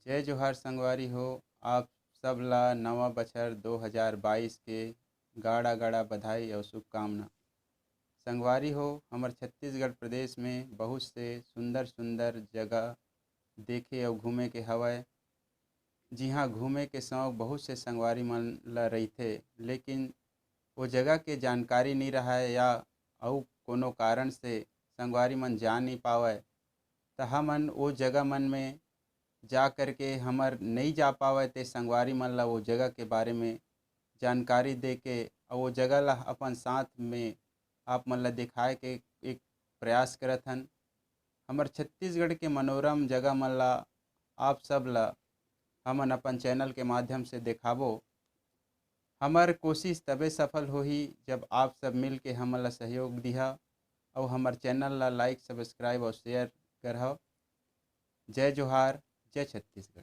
जय जोहार संगवारी हो। आप सब ला नवा बछर 2022 के गाड़ा गाड़ा बधाई और शुभकामना। संगवारी हो, हमर छत्तीसगढ़ प्रदेश में बहुत से सुंदर सुंदर जगह देखे और घूमे के हवय। जिहाँ घूमे के शौक बहुत से संगवारी मन ल रहिथे, लेकिन वो जगह के जानकारी नहीं रहय या अउ कोनो कारण से संगवारी मन जा नहीं पावय। त हमन ओ जगह मन में जा कर के हमर नहीं जा पावय ते संगवारी मन ला वो जगह के बारे में जानकारी दे के और वो जगह ला अपन साथ में आप मन ला दिखाए के एक प्रयास करत हन। हमर छत्तीसगढ़ के मनोरम जगह मन ला आप सब ला हमन अपन चैनल के माध्यम से दिखाबो। हमर कोशिश तबे सफल होही जब आप सब मिल के हमन ला सहयोग दिहा और हमर चैनल ला लाइक सब्सक्राइब और शेयर करहो। जय जोहार, जय छत्तीसगढ़।